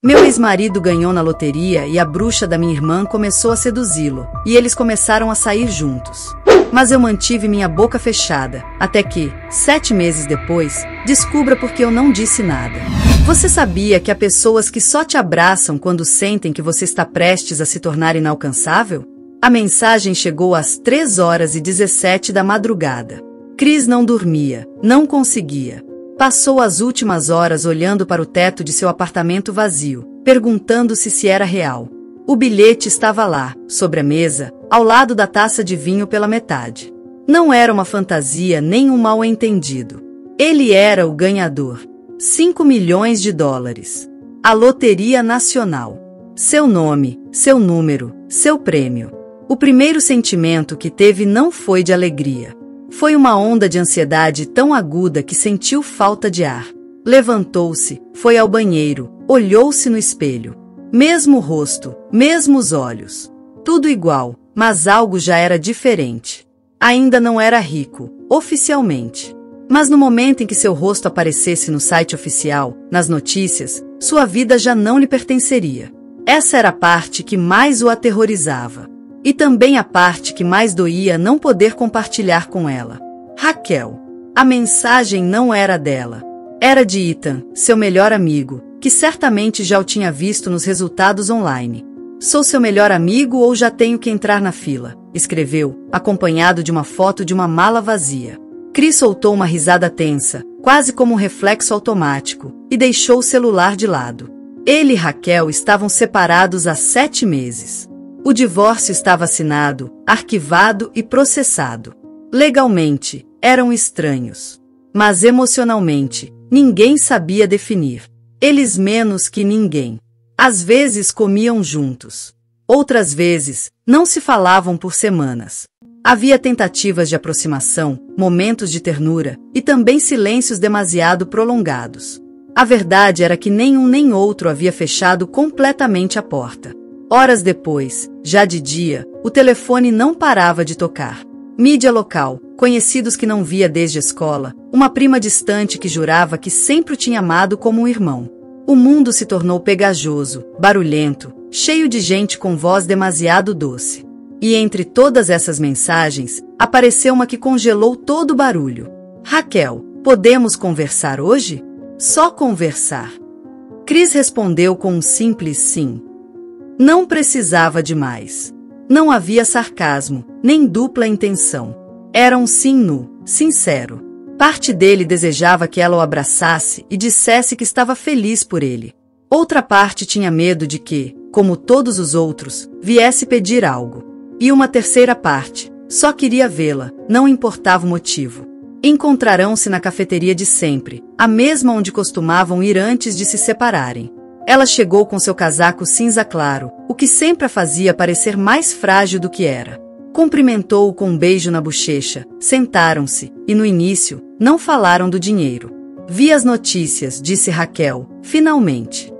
Meu ex-marido ganhou na loteria e a bruxa da minha irmã começou a seduzi-lo, e eles começaram a sair juntos. Mas eu mantive minha boca fechada, até que, 7 meses depois, descubra porque eu não disse nada. Você sabia que há pessoas que só te abraçam quando sentem que você está prestes a se tornar inalcançável? A mensagem chegou às 3h17 da madrugada. Chris não dormia, não conseguia. Passou as últimas horas olhando para o teto de seu apartamento vazio, perguntando-se se era real. O bilhete estava lá, sobre a mesa, ao lado da taça de vinho pela metade. Não era uma fantasia nem um mal-entendido. Ele era o ganhador. 5 milhões de dólares. A Loteria Nacional. Seu nome, seu número, seu prêmio. O primeiro sentimento que teve não foi de alegria. Foi uma onda de ansiedade tão aguda que sentiu falta de ar. Levantou-se, foi ao banheiro, olhou-se no espelho. Mesmo rosto, mesmos olhos. Tudo igual, mas algo já era diferente. Ainda não era rico, oficialmente. Mas no momento em que seu rosto aparecesse no site oficial, nas notícias, sua vida já não lhe pertenceria. Essa era a parte que mais o aterrorizava. E também a parte que mais doía não poder compartilhar com ela. Raquel. A mensagem não era dela. Era de Ethan, seu melhor amigo, que certamente já o tinha visto nos resultados online. Sou seu melhor amigo ou já tenho que entrar na fila? Escreveu, acompanhado de uma foto de uma mala vazia. Chris soltou uma risada tensa, quase como um reflexo automático, e deixou o celular de lado. Ele e Raquel estavam separados há 7 meses. O divórcio estava assinado, arquivado e processado. Legalmente, eram estranhos. Mas emocionalmente, ninguém sabia definir. Eles menos que ninguém. Às vezes comiam juntos. Outras vezes, não se falavam por semanas. Havia tentativas de aproximação, momentos de ternura, e também silêncios demasiado prolongados. A verdade era que nenhum nem outro havia fechado completamente a porta. Horas depois, já de dia, o telefone não parava de tocar. Mídia local, conhecidos que não via desde a escola, uma prima distante que jurava que sempre o tinha amado como um irmão. O mundo se tornou pegajoso, barulhento, cheio de gente com voz demasiado doce. E entre todas essas mensagens, apareceu uma que congelou todo o barulho. Raquel, podemos conversar hoje? Só conversar. Chris respondeu com um simples sim. Não precisava de mais. Não havia sarcasmo, nem dupla intenção. Era um sim nu, sincero. Parte dele desejava que ela o abraçasse e dissesse que estava feliz por ele. Outra parte tinha medo de que, como todos os outros, viesse pedir algo. E uma terceira parte, só queria vê-la, não importava o motivo. Encontrarão-se na cafeteria de sempre, a mesma onde costumavam ir antes de se separarem. Ela chegou com seu casaco cinza claro, o que sempre a fazia parecer mais frágil do que era. Cumprimentou-o com um beijo na bochecha, sentaram-se, e no início, não falaram do dinheiro. Vi as notícias, disse Raquel, finalmente.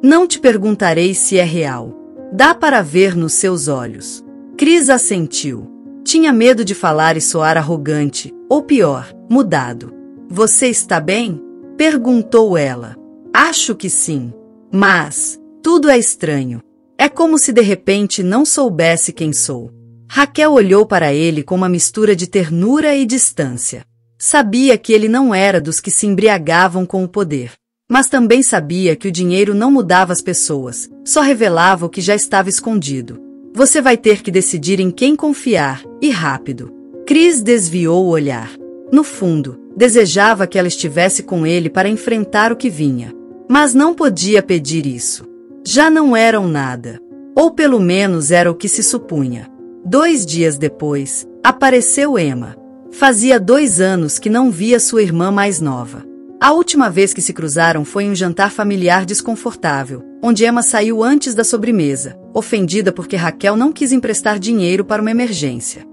Não te perguntarei se é real. Dá para ver nos seus olhos. Chris assentiu. Tinha medo de falar e soar arrogante, ou pior, mudado. Você está bem? Perguntou ela. Acho que sim. Mas, tudo é estranho. É como se de repente não soubesse quem sou. Raquel olhou para ele com uma mistura de ternura e distância. Sabia que ele não era dos que se embriagavam com o poder. Mas também sabia que o dinheiro não mudava as pessoas, só revelava o que já estava escondido. Você vai ter que decidir em quem confiar, e rápido. Chris desviou o olhar. No fundo, desejava que ela estivesse com ele para enfrentar o que vinha. Mas não podia pedir isso. Já não eram nada. Ou pelo menos era o que se supunha. 2 dias depois, apareceu Emma. Fazia 2 anos que não via sua irmã mais nova. A última vez que se cruzaram foi em um jantar familiar desconfortável, onde Emma saiu antes da sobremesa, ofendida porque Raquel não quis emprestar dinheiro para uma emergência.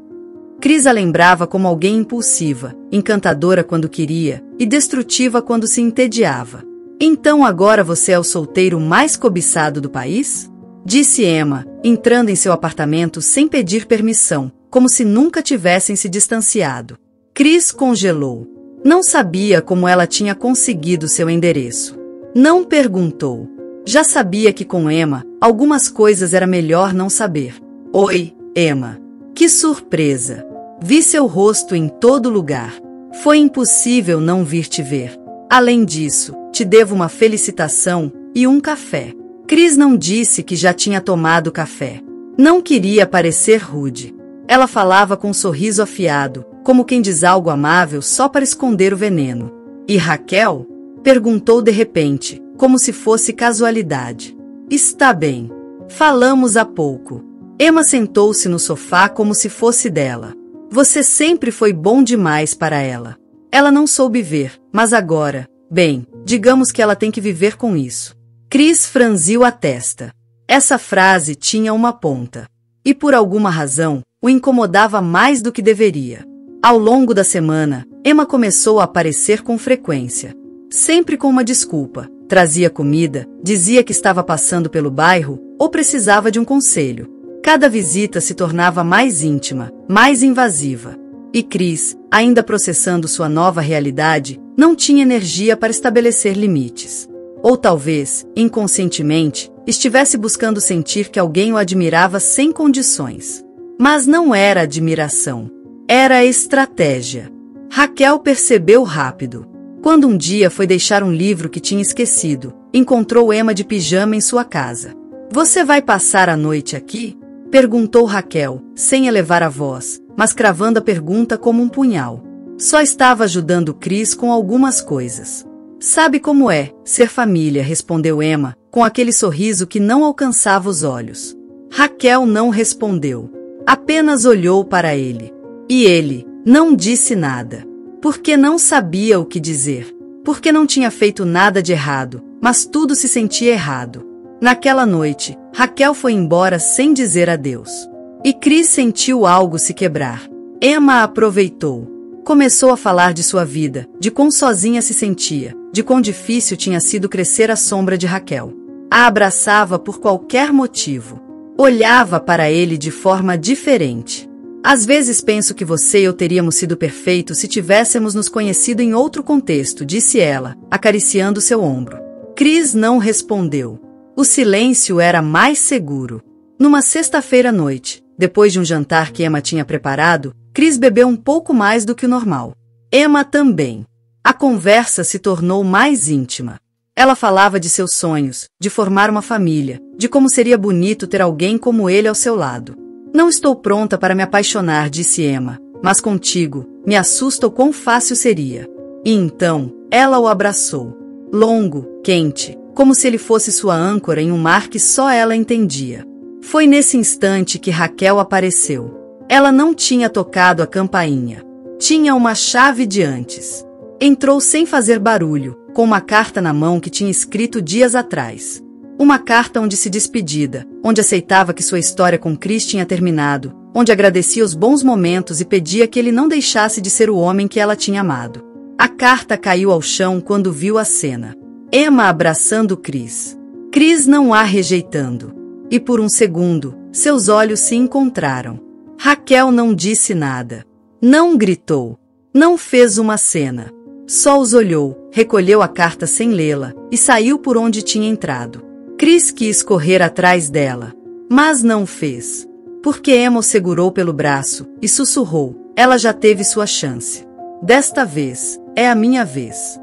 Chris a lembrava como alguém impulsiva, encantadora quando queria, e destrutiva quando se entediava. Então agora você é o solteiro mais cobiçado do país? Disse Emma, entrando em seu apartamento sem pedir permissão, como se nunca tivessem se distanciado. Chris congelou. Não sabia como ela tinha conseguido seu endereço. Não perguntou. Já sabia que com Emma, algumas coisas era melhor não saber. Oi, Emma. Que surpresa! Vi seu rosto em todo lugar. Foi impossível não vir te ver. Além disso, te devo uma felicitação e um café. Chris não disse que já tinha tomado café. Não queria parecer rude. Ela falava com um sorriso afiado, como quem diz algo amável só para esconder o veneno. E Raquel? Perguntou de repente, como se fosse casualidade. Está bem. Falamos há pouco. Emma sentou-se no sofá como se fosse dela. Você sempre foi bom demais para ela. Ela não soube ver, mas agora, bem, digamos que ela tem que viver com isso. Chris franziu a testa. Essa frase tinha uma ponta. E por alguma razão, o incomodava mais do que deveria. Ao longo da semana, Emma começou a aparecer com frequência. Sempre com uma desculpa. Trazia comida, dizia que estava passando pelo bairro ou precisava de um conselho. Cada visita se tornava mais íntima, mais invasiva. E Chris, ainda processando sua nova realidade, não tinha energia para estabelecer limites. Ou talvez, inconscientemente, estivesse buscando sentir que alguém o admirava sem condições. Mas não era admiração. Era estratégia. Raquel percebeu rápido. Quando um dia foi deixar um livro que tinha esquecido, encontrou Emma de pijama em sua casa. Você vai passar a noite aqui? Perguntou Raquel, sem elevar a voz, mas cravando a pergunta como um punhal. Só estava ajudando Chris com algumas coisas. Sabe como é, ser família, respondeu Emma, com aquele sorriso que não alcançava os olhos. Raquel não respondeu. Apenas olhou para ele. E ele não disse nada. Porque não sabia o que dizer. Porque não tinha feito nada de errado, mas tudo se sentia errado. Naquela noite, Raquel foi embora sem dizer adeus. E Chris sentiu algo se quebrar. Emma aproveitou. Começou a falar de sua vida, de quão sozinha se sentia, de quão difícil tinha sido crescer à sombra de Raquel. A abraçava por qualquer motivo. Olhava para ele de forma diferente. Às vezes penso que você e eu teríamos sido perfeitos se tivéssemos nos conhecido em outro contexto, disse ela, acariciando seu ombro. Chris não respondeu. O silêncio era mais seguro. Numa sexta-feira à noite, depois de um jantar que Emma tinha preparado, Chris bebeu um pouco mais do que o normal. Emma também. A conversa se tornou mais íntima. Ela falava de seus sonhos, de formar uma família, de como seria bonito ter alguém como ele ao seu lado. Não estou pronta para me apaixonar, disse Emma, mas contigo, me assusta o quão fácil seria. E então, ela o abraçou. Longo, quente, como se ele fosse sua âncora em um mar que só ela entendia. Foi nesse instante que Raquel apareceu. Ela não tinha tocado a campainha. Tinha uma chave de antes. Entrou sem fazer barulho, com uma carta na mão que tinha escrito dias atrás. Uma carta onde se despedida, onde aceitava que sua história com Chris tinha terminado, onde agradecia os bons momentos e pedia que ele não deixasse de ser o homem que ela tinha amado. A carta caiu ao chão quando viu a cena. Emma abraçando Chris. Chris não a rejeitando. E por um segundo, seus olhos se encontraram. Raquel não disse nada. Não gritou. Não fez uma cena. Só os olhou, recolheu a carta sem lê-la e saiu por onde tinha entrado. Chris quis correr atrás dela, mas não fez. Porque Emma o segurou pelo braço e sussurrou, ela já teve sua chance. Desta vez, é a minha vez.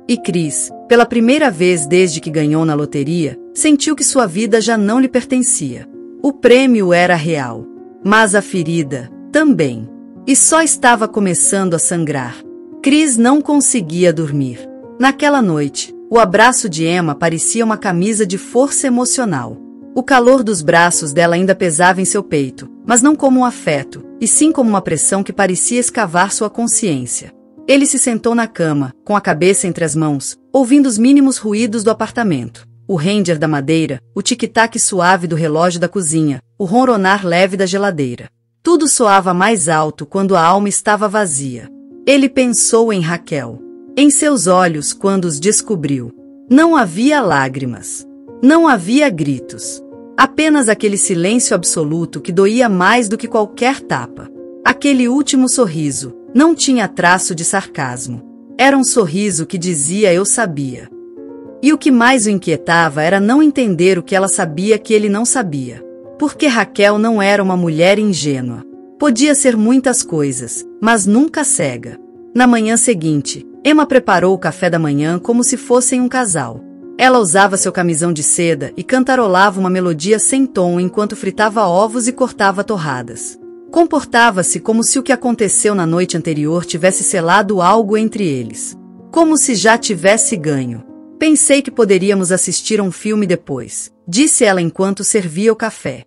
E Chris, pela primeira vez desde que ganhou na loteria, sentiu que sua vida já não lhe pertencia. O prêmio era real, mas a ferida também. E só estava começando a sangrar. Chris não conseguia dormir. Naquela noite, o abraço de Emma parecia uma camisa de força emocional. O calor dos braços dela ainda pesava em seu peito, mas não como um afeto, e sim como uma pressão que parecia escavar sua consciência. Ele se sentou na cama, com a cabeça entre as mãos, ouvindo os mínimos ruídos do apartamento. O ranger da madeira, o tic-tac suave do relógio da cozinha, o ronronar leve da geladeira. Tudo soava mais alto quando a alma estava vazia. Ele pensou em Raquel. Em seus olhos quando os descobriu. Não havia lágrimas. Não havia gritos. Apenas aquele silêncio absoluto que doía mais do que qualquer tapa. Aquele último sorriso não tinha traço de sarcasmo. Era um sorriso que dizia eu sabia. E o que mais o inquietava era não entender o que ela sabia que ele não sabia. Porque Raquel não era uma mulher ingênua. Podia ser muitas coisas, mas nunca cega. Na manhã seguinte, Emma preparou o café da manhã como se fossem um casal. Ela usava seu camisão de seda e cantarolava uma melodia sem tom enquanto fritava ovos e cortava torradas. Comportava-se como se o que aconteceu na noite anterior tivesse selado algo entre eles. Como se já tivesse ganho. Pensei que poderíamos assistir a um filme depois, disse ela enquanto servia o café.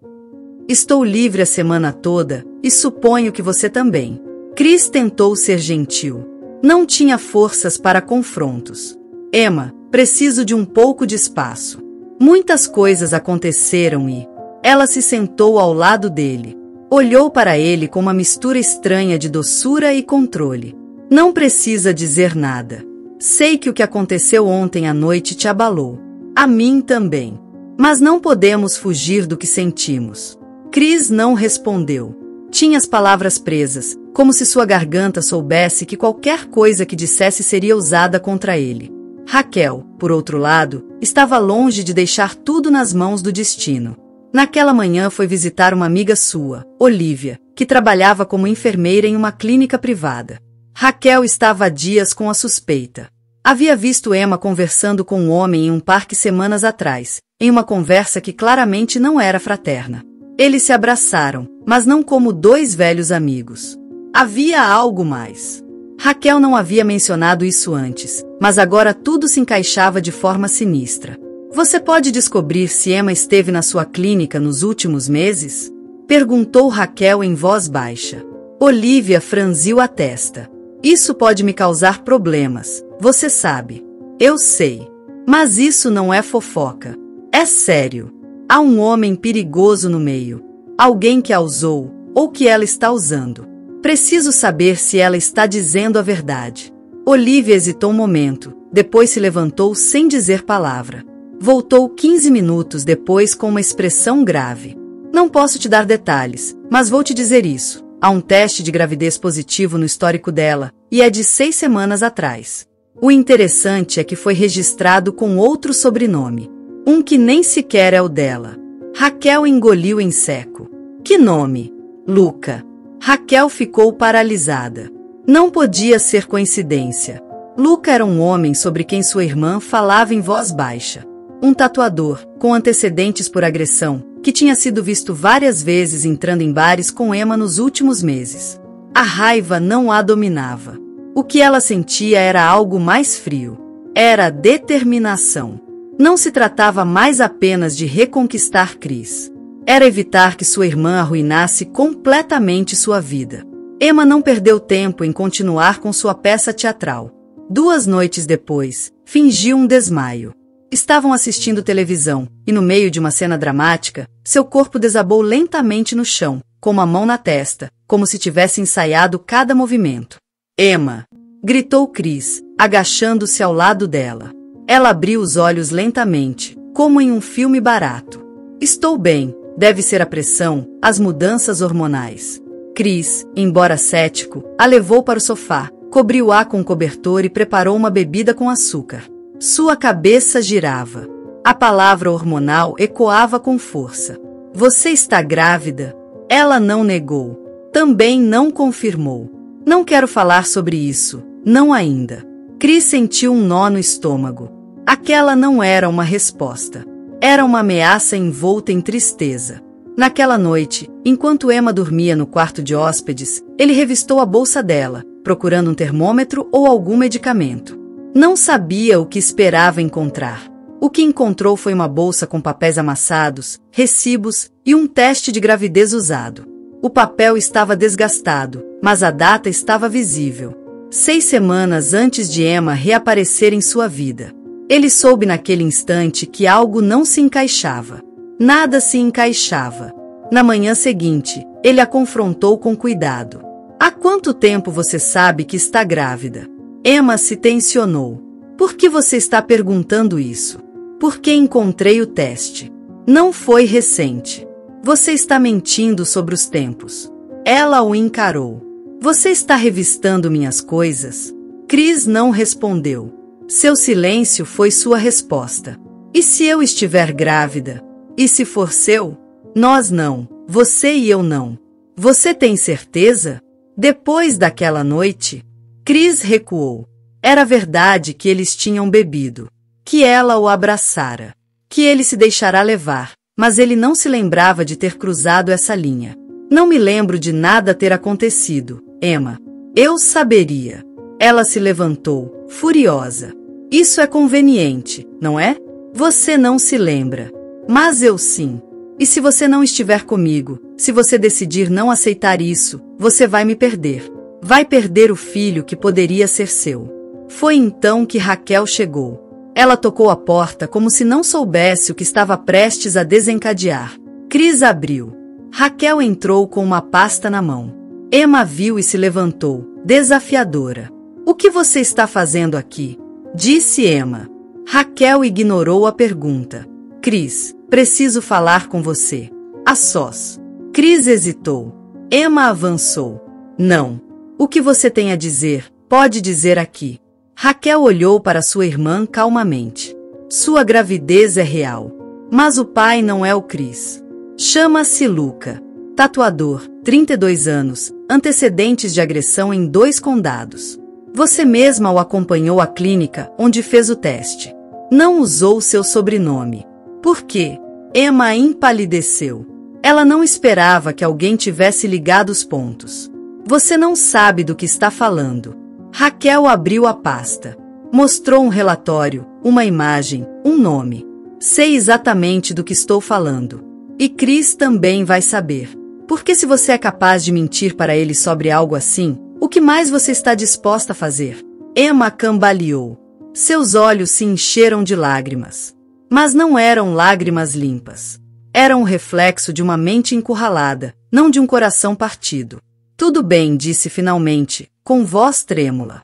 Estou livre a semana toda, e suponho que você também. Chris tentou ser gentil. Não tinha forças para confrontos. Emma, preciso de um pouco de espaço. Muitas coisas aconteceram e... Ela se sentou ao lado dele. Olhou para ele com uma mistura estranha de doçura e controle. Não precisa dizer nada. Sei que o que aconteceu ontem à noite te abalou. A mim também. Mas não podemos fugir do que sentimos. Chris não respondeu. Tinha as palavras presas, como se sua garganta soubesse que qualquer coisa que dissesse seria usada contra ele. Raquel, por outro lado, estava longe de deixar tudo nas mãos do destino. Naquela manhã foi visitar uma amiga sua, Olivia, que trabalhava como enfermeira em uma clínica privada. Raquel estava há dias com a suspeita. Havia visto Emma conversando com um homem em um parque semanas atrás, em uma conversa que claramente não era fraterna. Eles se abraçaram, mas não como dois velhos amigos. Havia algo mais. Raquel não havia mencionado isso antes, mas agora tudo se encaixava de forma sinistra. Você pode descobrir se Emma esteve na sua clínica nos últimos meses? Perguntou Raquel em voz baixa. Olivia franziu a testa. Isso pode me causar problemas, você sabe. Eu sei. Mas isso não é fofoca. É sério. Há um homem perigoso no meio. Alguém que a usou, ou que ela está usando. Preciso saber se ela está dizendo a verdade. Olivia hesitou um momento, depois se levantou sem dizer palavra. Voltou 15 minutos depois com uma expressão grave. Não posso te dar detalhes, mas vou te dizer isso. Há um teste de gravidez positivo no histórico dela, e é de 6 semanas atrás. O interessante é que foi registrado com outro sobrenome. Um que nem sequer é o dela. Raquel engoliu em seco. Que nome? Luca. Raquel ficou paralisada. Não podia ser coincidência. Luca era um homem sobre quem sua irmã falava em voz baixa. Um tatuador, com antecedentes por agressão, que tinha sido visto várias vezes entrando em bares com Emma nos últimos meses. A raiva não a dominava. O que ela sentia era algo mais frio. Era determinação. Não se tratava mais apenas de reconquistar Chris. Era evitar que sua irmã arruinasse completamente sua vida. Emma não perdeu tempo em continuar com sua peça teatral. 2 noites depois, fingiu um desmaio. Estavam assistindo televisão, e no meio de uma cena dramática, seu corpo desabou lentamente no chão, com uma mão na testa, como se tivesse ensaiado cada movimento. Emma! Gritou Chris, agachando-se ao lado dela. Ela abriu os olhos lentamente, como em um filme barato. Estou bem, deve ser a pressão, as mudanças hormonais. Chris, embora cético, a levou para o sofá, cobriu-a com um cobertor e preparou uma bebida com açúcar. Sua cabeça girava. A palavra hormonal ecoava com força. Você está grávida? Ela não negou. Também não confirmou. Não quero falar sobre isso, não ainda. Chris sentiu um nó no estômago. Aquela não era uma resposta. Era uma ameaça envolta em tristeza. Naquela noite, enquanto Emma dormia no quarto de hóspedes, ele revistou a bolsa dela, procurando um termômetro ou algum medicamento. Não sabia o que esperava encontrar. O que encontrou foi uma bolsa com papéis amassados, recibos e um teste de gravidez usado. O papel estava desgastado, mas a data estava visível. 6 semanas antes de Emma reaparecer em sua vida. Ele soube naquele instante que algo não se encaixava. Nada se encaixava. Na manhã seguinte, ele a confrontou com cuidado. Há quanto tempo você sabe que está grávida? Emma se tensionou. Por que você está perguntando isso? Porque encontrei o teste. Não foi recente. Você está mentindo sobre os tempos. Ela o encarou. Você está revistando minhas coisas? Chris não respondeu. Seu silêncio foi sua resposta. E se eu estiver grávida? E se for seu? Nós não, você e eu não. Você tem certeza? Depois daquela noite, Chris recuou. Era verdade que eles tinham bebido, que ela o abraçara, que ele se deixará levar, mas ele não se lembrava de ter cruzado essa linha. Não me lembro de nada ter acontecido, Emma. Eu saberia. Ela se levantou, furiosa. Isso é conveniente, não é? Você não se lembra. Mas eu sim. E se você não estiver comigo, se você decidir não aceitar isso, você vai me perder. Vai perder o filho que poderia ser seu. Foi então que Raquel chegou. Ela tocou a porta como se não soubesse o que estava prestes a desencadear. Chris abriu. Raquel entrou com uma pasta na mão. Emma viu e se levantou, desafiadora. O que você está fazendo aqui? Disse Emma. Raquel ignorou a pergunta. Chris, preciso falar com você. A sós. Chris hesitou. Emma avançou. Não. O que você tem a dizer, pode dizer aqui. Raquel olhou para sua irmã calmamente. Sua gravidez é real. Mas o pai não é o Chris. Chama-se Luca. Tatuador, 32 anos, antecedentes de agressão em 2 condados. Você mesma o acompanhou à clínica onde fez o teste. Não usou seu sobrenome. Por quê? Emma empalideceu. Ela não esperava que alguém tivesse ligado os pontos. Você não sabe do que está falando. Raquel abriu a pasta. Mostrou um relatório, uma imagem, um nome. Sei exatamente do que estou falando. E Chris também vai saber. Porque se você é capaz de mentir para ele sobre algo assim, o que mais você está disposta a fazer? Emma cambaleou. Seus olhos se encheram de lágrimas. Mas não eram lágrimas limpas. Era um reflexo de uma mente encurralada, não de um coração partido. Tudo bem, disse finalmente, com voz trêmula.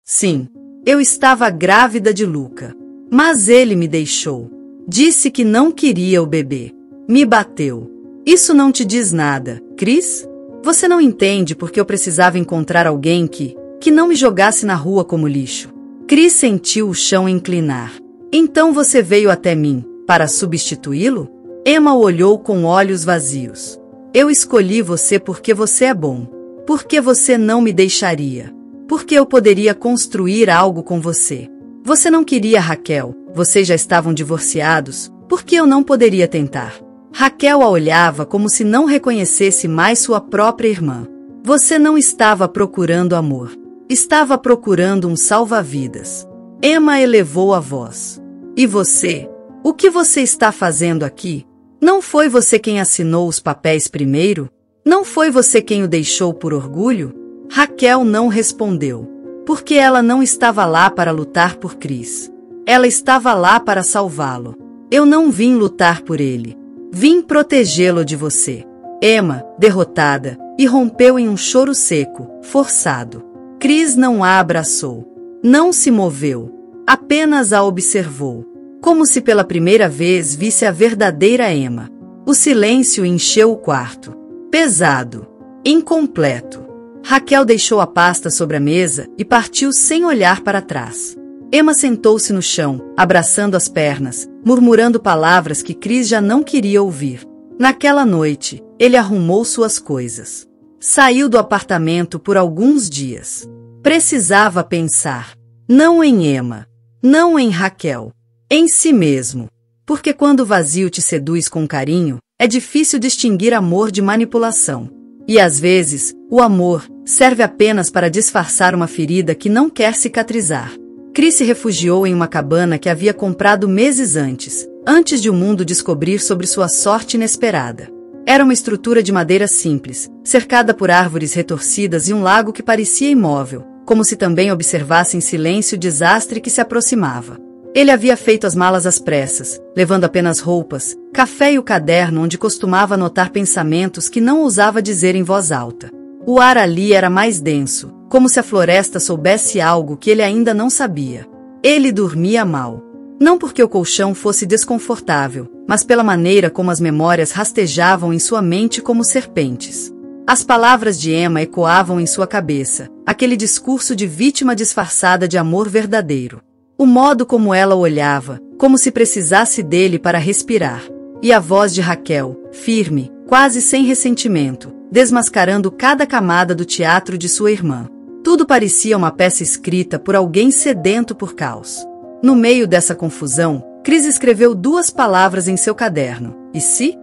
Sim, eu estava grávida de Luca. Mas ele me deixou. Disse que não queria o bebê. Me bateu. Isso não te diz nada, Chris? Você não entende porque eu precisava encontrar alguém que não me jogasse na rua como lixo. Chris sentiu o chão inclinar. Então você veio até mim, para substituí-lo? Emma o olhou com olhos vazios. Eu escolhi você porque você é bom. Porque você não me deixaria. Porque eu poderia construir algo com você. Você não queria Raquel, vocês já estavam divorciados, porque eu não poderia tentar. Raquel a olhava como se não reconhecesse mais sua própria irmã. Você não estava procurando amor. Estava procurando um salva-vidas. Emma elevou a voz. E você? O que você está fazendo aqui? Não foi você quem assinou os papéis primeiro? Não foi você quem o deixou por orgulho? Raquel não respondeu. Porque ela não estava lá para lutar por Chris. Ela estava lá para salvá-lo. Eu não vim lutar por ele. Vim protegê-lo de você. Emma, derrotada, irrompeu em um choro seco, forçado. Chris não a abraçou. Não se moveu. Apenas a observou. Como se pela primeira vez visse a verdadeira Emma. O silêncio encheu o quarto. Pesado. Incompleto. Raquel deixou a pasta sobre a mesa e partiu sem olhar para trás. Emma sentou-se no chão, abraçando as pernas, murmurando palavras que Chris já não queria ouvir. Naquela noite, ele arrumou suas coisas. Saiu do apartamento por alguns dias. Precisava pensar. Não em Emma. Não em Raquel. Em si mesmo. Porque quando o vazio te seduz com carinho, é difícil distinguir amor de manipulação. E às vezes, o amor serve apenas para disfarçar uma ferida que não quer cicatrizar. Chris se refugiou em uma cabana que havia comprado meses antes de o mundo descobrir sobre sua sorte inesperada. Era uma estrutura de madeira simples, cercada por árvores retorcidas e um lago que parecia imóvel, como se também observasse em silêncio o desastre que se aproximava. Ele havia feito as malas às pressas, levando apenas roupas, café e o caderno onde costumava anotar pensamentos que não ousava dizer em voz alta. O ar ali era mais denso, como se a floresta soubesse algo que ele ainda não sabia. Ele dormia mal. Não porque o colchão fosse desconfortável, mas pela maneira como as memórias rastejavam em sua mente como serpentes. As palavras de Emma ecoavam em sua cabeça, aquele discurso de vítima disfarçada de amor verdadeiro. O modo como ela o olhava, como se precisasse dele para respirar. E a voz de Raquel, firme, quase sem ressentimento, desmascarando cada camada do teatro de sua irmã. Tudo parecia uma peça escrita por alguém sedento por caos. No meio dessa confusão, Cris escreveu 2 palavras em seu caderno. E se?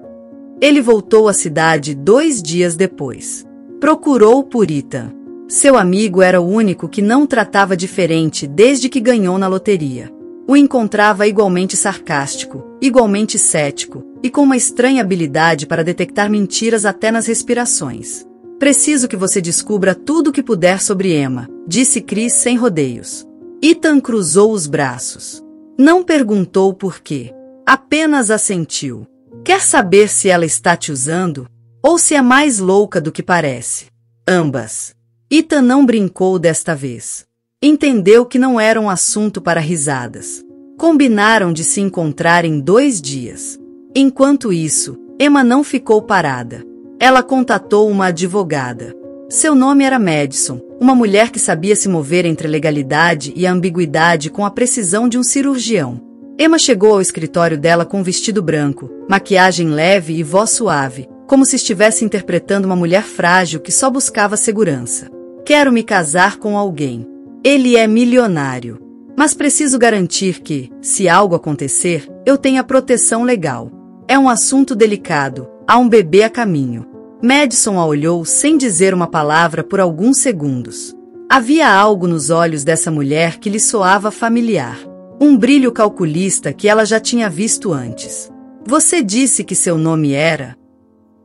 Ele voltou à cidade 2 dias depois. Procurou por Ethan. Seu amigo era o único que não tratava diferente desde que ganhou na loteria. O encontrava igualmente sarcástico, igualmente cético, e com uma estranha habilidade para detectar mentiras até nas respirações. Preciso que você descubra tudo o que puder sobre Emma, disse Cris sem rodeios. Ethan cruzou os braços. Não perguntou por quê. Apenas assentiu. Quer saber se ela está te usando? Ou se é mais louca do que parece? Ambas. Ethan não brincou desta vez. Entendeu que não era um assunto para risadas. Combinaram de se encontrar em 2 dias. Enquanto isso, Emma não ficou parada. Ela contatou uma advogada. Seu nome era Madison, uma mulher que sabia se mover entre a legalidade e a ambiguidade com a precisão de um cirurgião. Emma chegou ao escritório dela com um vestido branco, maquiagem leve e voz suave, como se estivesse interpretando uma mulher frágil que só buscava segurança. Quero me casar com alguém. Ele é milionário. Mas preciso garantir que, se algo acontecer, eu tenha proteção legal. É um assunto delicado, há um bebê a caminho. Madison a olhou sem dizer uma palavra por alguns segundos. Havia algo nos olhos dessa mulher que lhe soava familiar. Um brilho calculista que ela já tinha visto antes. Você disse que seu nome era?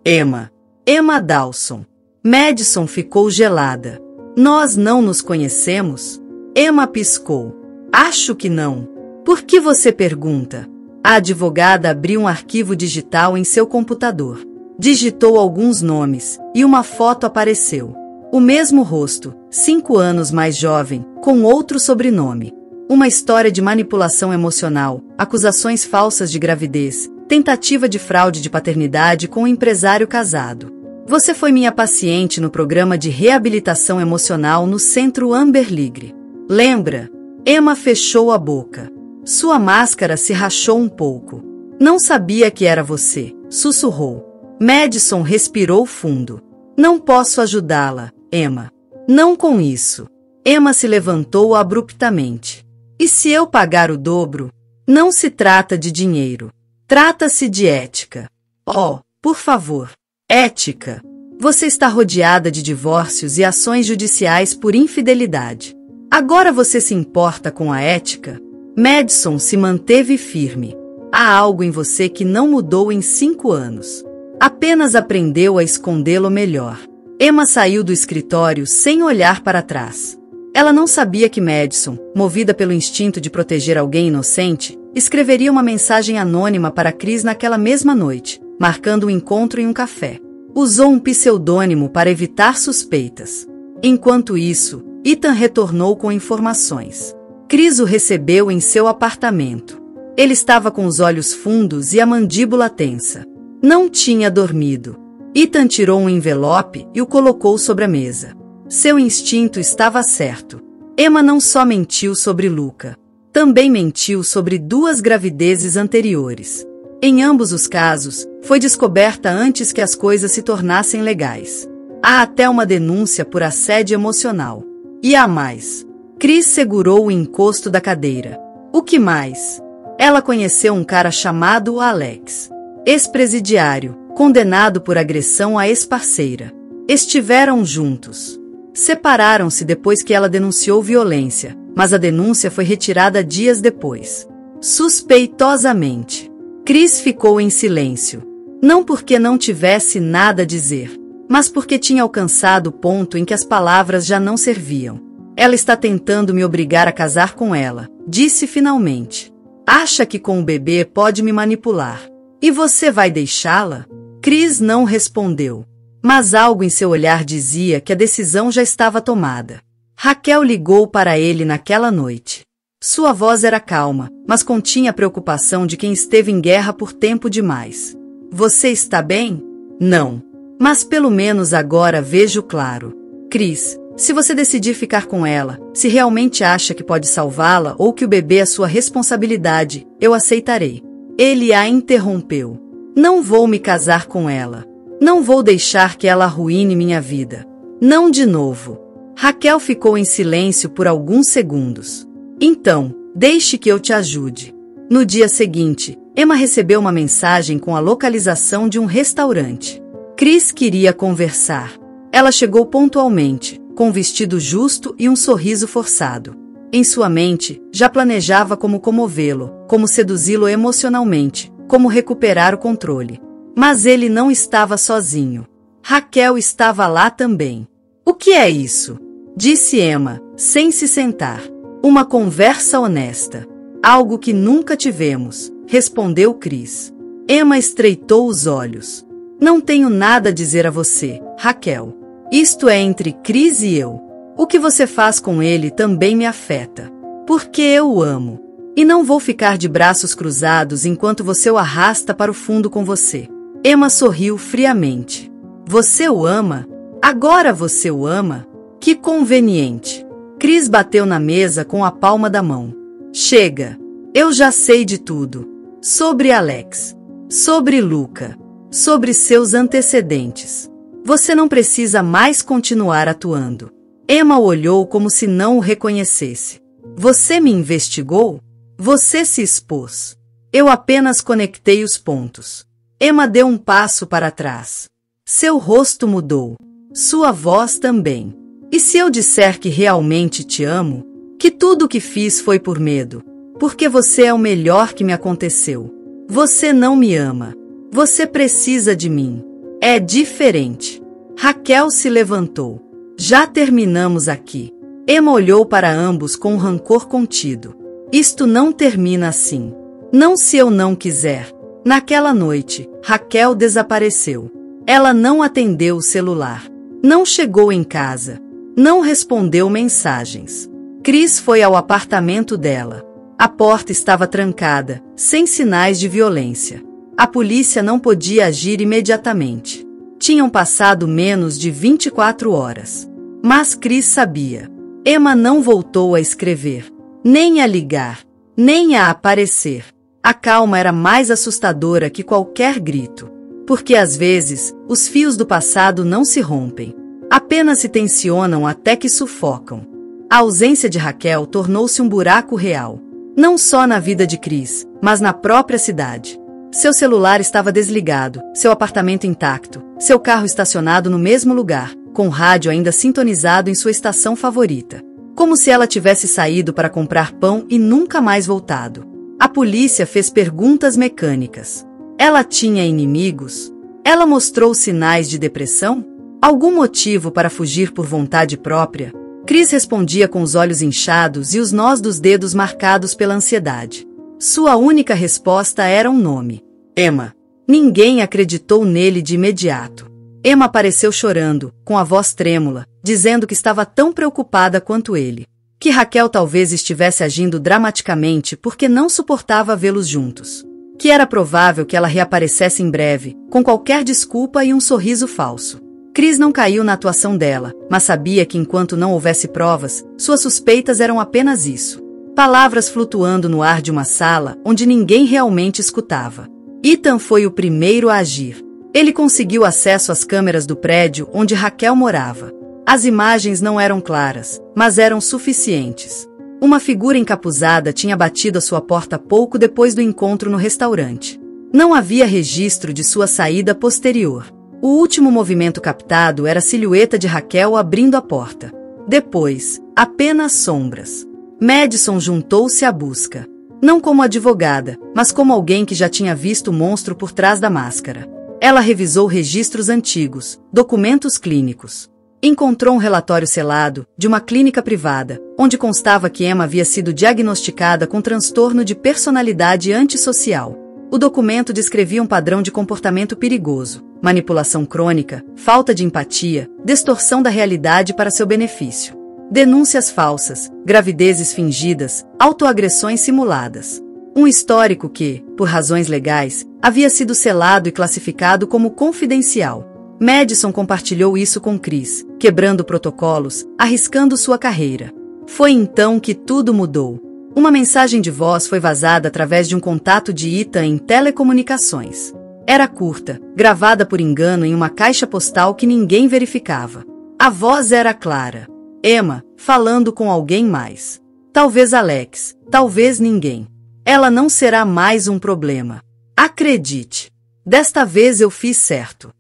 Emma. Emma Dawson. Madison ficou gelada. Nós não nos conhecemos? Emma piscou. Acho que não. Por que você pergunta? A advogada abriu um arquivo digital em seu computador. Digitou alguns nomes, e uma foto apareceu. O mesmo rosto, 5 anos mais jovem, com outro sobrenome. Uma história de manipulação emocional, acusações falsas de gravidez, tentativa de fraude de paternidade com um empresário casado. Você foi minha paciente no programa de reabilitação emocional no Centro Amber Ligre. Lembra? Emma fechou a boca. Sua máscara se rachou um pouco. Não sabia que era você, sussurrou. Madison respirou fundo. Não posso ajudá-la, Emma. Não com isso. Emma se levantou abruptamente. E se eu pagar o dobro? Não se trata de dinheiro. Trata-se de ética. Oh, por favor. Ética. Você está rodeada de divórcios e ações judiciais por infidelidade. Agora você se importa com a ética? Madison se manteve firme. Há algo em você que não mudou em 5 anos. Apenas aprendeu a escondê-lo melhor. Emma saiu do escritório sem olhar para trás. Ela não sabia que Madison, movida pelo instinto de proteger alguém inocente, escreveria uma mensagem anônima para Cris naquela mesma noite, marcando um encontro em um café. Usou um pseudônimo para evitar suspeitas. Enquanto isso, Ethan retornou com informações. Cris o recebeu em seu apartamento. Ele estava com os olhos fundos e a mandíbula tensa. Não tinha dormido. Ethan tirou um envelope e o colocou sobre a mesa. Seu instinto estava certo. Emma não só mentiu sobre Luca, também mentiu sobre 2 gravidezes anteriores. Em ambos os casos, foi descoberta antes que as coisas se tornassem legais. Há até uma denúncia por assédio emocional. E há mais. Cris segurou o encosto da cadeira. O que mais? Ela conheceu um cara chamado Alex. Ex-presidiário, condenado por agressão à ex-parceira. Estiveram juntos. Separaram-se depois que ela denunciou violência, mas a denúncia foi retirada dias depois. Suspeitosamente. Cris ficou em silêncio. Não porque não tivesse nada a dizer, mas porque tinha alcançado o ponto em que as palavras já não serviam. Ela está tentando me obrigar a casar com ela, disse finalmente. Acha que com o bebê pode me manipular. E você vai deixá-la? Cris não respondeu. Mas algo em seu olhar dizia que a decisão já estava tomada. Raquel ligou para ele naquela noite. Sua voz era calma, mas continha a preocupação de quem esteve em guerra por tempo demais. Você está bem? Não. Mas pelo menos agora vejo claro. Cris, Se você decidir ficar com ela, se realmente acha que pode salvá-la ou que o bebê é sua responsabilidade, eu aceitarei. Ele a interrompeu. Não vou me casar com ela. Não vou deixar que ela arruine minha vida. Não de novo. Raquel ficou em silêncio por alguns segundos. Então, deixe que eu te ajude. No dia seguinte, Emma recebeu uma mensagem com a localização de um restaurante. Chris queria conversar. Ela chegou pontualmente, com um vestido justo e um sorriso forçado. Em sua mente, já planejava como comovê-lo, como seduzi-lo emocionalmente, como recuperar o controle. Mas ele não estava sozinho. Raquel estava lá também. O que é isso? Disse Emma, sem se sentar. Uma conversa honesta. Algo que nunca tivemos, respondeu Chris. Emma estreitou os olhos. Não tenho nada a dizer a você, Raquel. Isto é entre Chris e eu. O que você faz com ele também me afeta. Porque eu o amo. E não vou ficar de braços cruzados enquanto você o arrasta para o fundo com você. Emma sorriu friamente. Você o ama? Agora você o ama? Que conveniente. Chris bateu na mesa com a palma da mão. Chega. Eu já sei de tudo. Sobre Alex. Sobre Luca. Sobre seus antecedentes. Você não precisa mais continuar atuando. Emma olhou como se não o reconhecesse. Você me investigou? Você se expôs. Eu apenas conectei os pontos. Emma deu um passo para trás. Seu rosto mudou. Sua voz também. E se eu disser que realmente te amo? Que tudo o que fiz foi por medo? Porque você é o melhor que me aconteceu. Você não me ama. Você precisa de mim. É diferente. Raquel se levantou. Já terminamos aqui. Emma olhou para ambos com um rancor contido. Isto não termina assim. Não se eu não quiser. Naquela noite, Raquel desapareceu. Ela não atendeu o celular. Não chegou em casa. Não respondeu mensagens. Chris foi ao apartamento dela. A porta estava trancada, sem sinais de violência. A polícia não podia agir imediatamente. Tinham passado menos de 24 horas. Mas Chris sabia. Emma não voltou a escrever, nem a ligar, nem a aparecer. A calma era mais assustadora que qualquer grito. Porque às vezes, os fios do passado não se rompem. Apenas se tensionam até que sufocam. A ausência de Raquel tornou-se um buraco real. Não só na vida de Chris, mas na própria cidade. Seu celular estava desligado, seu apartamento intacto, seu carro estacionado no mesmo lugar, com o rádio ainda sintonizado em sua estação favorita. Como se ela tivesse saído para comprar pão e nunca mais voltado. A polícia fez perguntas mecânicas. Ela tinha inimigos? Ela mostrou sinais de depressão? Algum motivo para fugir por vontade própria? Chris respondia com os olhos inchados e os nós dos dedos marcados pela ansiedade. Sua única resposta era um nome. Emma. Ninguém acreditou nele de imediato. Emma apareceu chorando, com a voz trêmula, dizendo que estava tão preocupada quanto ele. Que Raquel talvez estivesse agindo dramaticamente porque não suportava vê-los juntos. Que era provável que ela reaparecesse em breve, com qualquer desculpa e um sorriso falso. Chris não caiu na atuação dela, mas sabia que enquanto não houvesse provas, suas suspeitas eram apenas isso. Palavras flutuando no ar de uma sala onde ninguém realmente escutava. Ethan foi o primeiro a agir. Ele conseguiu acesso às câmeras do prédio onde Raquel morava. As imagens não eram claras, mas eram suficientes. Uma figura encapuzada tinha batido à sua porta pouco depois do encontro no restaurante. Não havia registro de sua saída posterior. O último movimento captado era a silhueta de Raquel abrindo a porta. Depois, apenas sombras. Madison juntou-se à busca. Não como advogada, mas como alguém que já tinha visto o monstro por trás da máscara. Ela revisou registros antigos, documentos clínicos. Encontrou um relatório selado, de uma clínica privada, onde constava que Emma havia sido diagnosticada com transtorno de personalidade antissocial. O documento descrevia um padrão de comportamento perigoso, manipulação crônica, falta de empatia, distorção da realidade para seu benefício. Denúncias falsas, gravidezes fingidas, autoagressões simuladas. Um histórico que, por razões legais, havia sido selado e classificado como confidencial. Madison compartilhou isso com Chris, quebrando protocolos, arriscando sua carreira. Foi então que tudo mudou. Uma mensagem de voz foi vazada através de um contato de Ethan em telecomunicações. Era curta, gravada por engano em uma caixa postal que ninguém verificava. A voz era clara. Emma, falando com alguém mais. Talvez Alex, talvez ninguém. Ela não será mais um problema. Acredite. Desta vez eu fiz certo.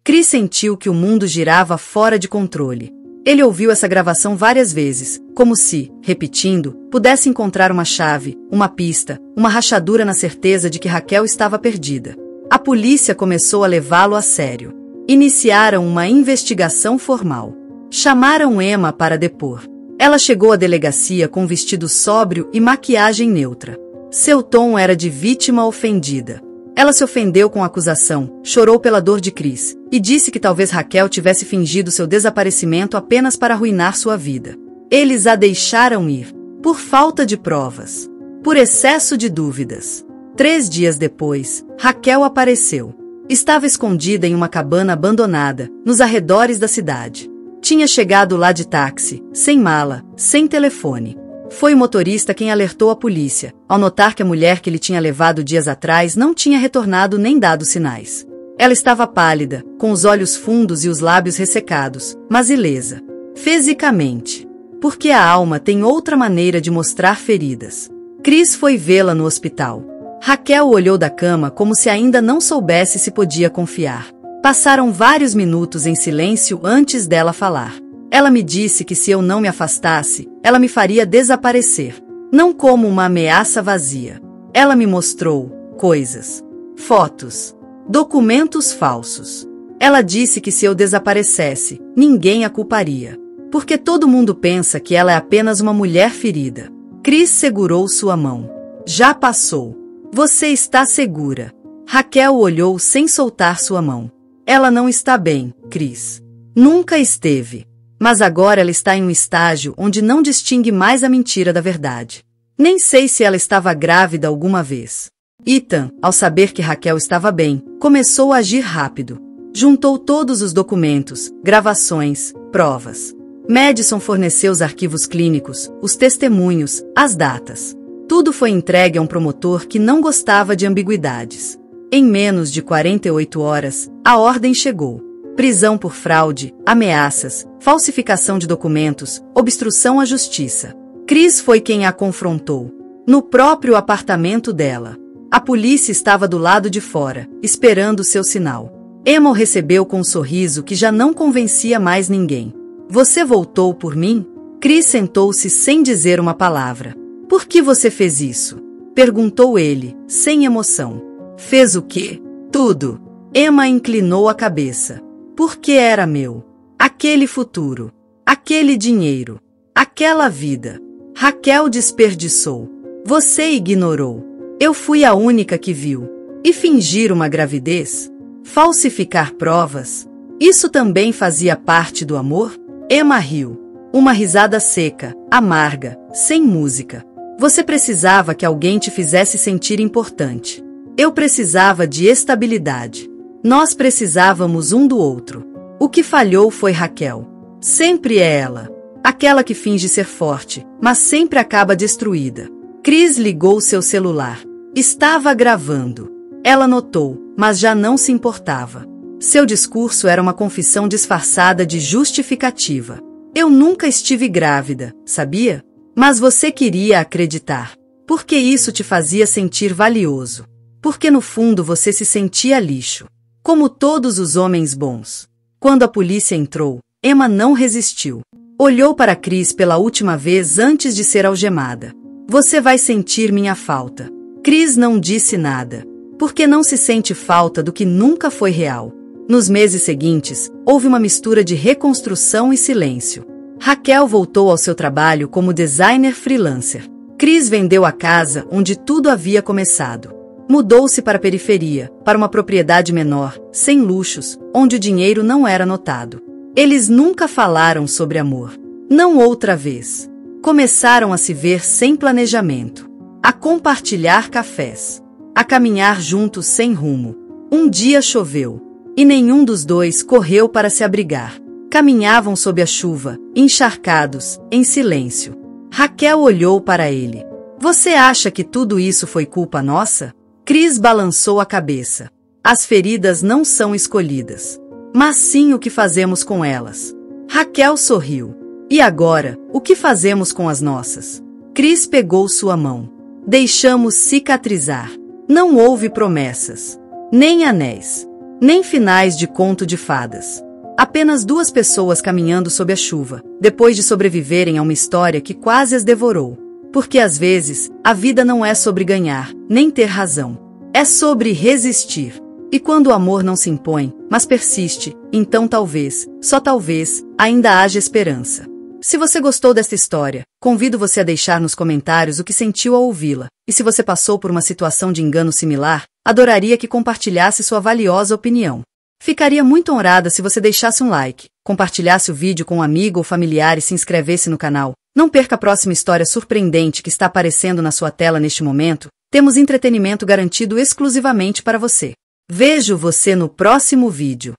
Chris sentiu que o mundo girava fora de controle. Ele ouviu essa gravação várias vezes, como se, repetindo, pudesse encontrar uma chave, uma pista, uma rachadura na certeza de que Raquel estava perdida. A polícia começou a levá-lo a sério. Iniciaram uma investigação formal. Chamaram Emma para depor. Ela chegou à delegacia com vestido sóbrio e maquiagem neutra. Seu tom era de vítima ofendida. Ela se ofendeu com a acusação, chorou pela dor de Chris, e disse que talvez Raquel tivesse fingido seu desaparecimento apenas para arruinar sua vida. Eles a deixaram ir, por falta de provas, por excesso de dúvidas. 3 dias depois, Raquel apareceu. Estava escondida em uma cabana abandonada, nos arredores da cidade. Tinha chegado lá de táxi, sem mala, sem telefone. Foi o motorista quem alertou a polícia, ao notar que a mulher que ele tinha levado dias atrás não tinha retornado nem dado sinais. Ela estava pálida, com os olhos fundos e os lábios ressecados, mas ilesa. Fisicamente. Porque a alma tem outra maneira de mostrar feridas. Chris foi vê-la no hospital. Raquel olhou da cama como se ainda não soubesse se podia confiar. Passaram vários minutos em silêncio antes dela falar. Ela me disse que se eu não me afastasse, ela me faria desaparecer. Não como uma ameaça vazia. Ela me mostrou coisas, fotos, documentos falsos. Ela disse que se eu desaparecesse, ninguém a culparia. Porque todo mundo pensa que ela é apenas uma mulher ferida. Chris segurou sua mão. Já passou. Você está segura. Raquel olhou sem soltar sua mão. Ela não está bem, Chris. Nunca esteve. Mas agora ela está em um estágio onde não distingue mais a mentira da verdade. Nem sei se ela estava grávida alguma vez. Ethan, ao saber que Raquel estava bem, começou a agir rápido. Juntou todos os documentos, gravações, provas. Madison forneceu os arquivos clínicos, os testemunhos, as datas. Tudo foi entregue a um promotor que não gostava de ambiguidades. Em menos de 48 horas, a ordem chegou. Prisão por fraude, ameaças, falsificação de documentos, obstrução à justiça. Chris foi quem a confrontou. No próprio apartamento dela. A polícia estava do lado de fora, esperando seu sinal. Emma o recebeu com um sorriso que já não convencia mais ninguém. Você voltou por mim? Chris sentou-se sem dizer uma palavra. Por que você fez isso? Perguntou ele, sem emoção. Fez o quê? Tudo. Emma inclinou a cabeça. Porque era meu. Aquele futuro. Aquele dinheiro. Aquela vida. Raquel desperdiçou. Você ignorou. Eu fui a única que viu. E fingir uma gravidez? Falsificar provas? Isso também fazia parte do amor? Emma riu. Uma risada seca, amarga, sem música. Você precisava que alguém te fizesse sentir importante. Eu precisava de estabilidade. Nós precisávamos um do outro. O que falhou foi Raquel. Sempre é ela. Aquela que finge ser forte, mas sempre acaba destruída. Chris ligou seu celular. Estava gravando. Ela notou, mas já não se importava. Seu discurso era uma confissão disfarçada de justificativa. Eu nunca estive grávida, sabia? Mas você queria acreditar. Porque isso te fazia sentir valioso. Porque no fundo você se sentia lixo. Como todos os homens bons. Quando a polícia entrou, Emma não resistiu. Olhou para Chris pela última vez antes de ser algemada. Você vai sentir minha falta. Chris não disse nada. Porque não se sente falta do que nunca foi real. Nos meses seguintes, houve uma mistura de reconstrução e silêncio. Raquel voltou ao seu trabalho como designer freelancer. Chris vendeu a casa onde tudo havia começado. Mudou-se para a periferia, para uma propriedade menor, sem luxos, onde o dinheiro não era notado. Eles nunca falaram sobre amor. Não outra vez. Começaram a se ver sem planejamento. A compartilhar cafés. A caminhar juntos sem rumo. Um dia choveu. E nenhum dos dois correu para se abrigar. Caminhavam sob a chuva, encharcados, em silêncio. Raquel olhou para ele. Você acha que tudo isso foi culpa nossa? Cris balançou a cabeça. As feridas não são escolhidas, mas sim o que fazemos com elas. Raquel sorriu. E agora, o que fazemos com as nossas? Cris pegou sua mão. Deixamos cicatrizar. Não houve promessas, nem anéis, nem finais de conto de fadas. Apenas duas pessoas caminhando sob a chuva, depois de sobreviverem a uma história que quase as devorou. Porque às vezes, a vida não é sobre ganhar, nem ter razão. É sobre resistir. E quando o amor não se impõe, mas persiste, então talvez, só talvez, ainda haja esperança. Se você gostou desta história, convido você a deixar nos comentários o que sentiu ao ouvi-la. E se você passou por uma situação de engano similar, adoraria que compartilhasse sua valiosa opinião. Ficaria muito honrada se você deixasse um like, compartilhasse o vídeo com um amigo ou familiar e se inscrevesse no canal. Não perca a próxima história surpreendente que está aparecendo na sua tela neste momento. Temos entretenimento garantido exclusivamente para você. Vejo você no próximo vídeo.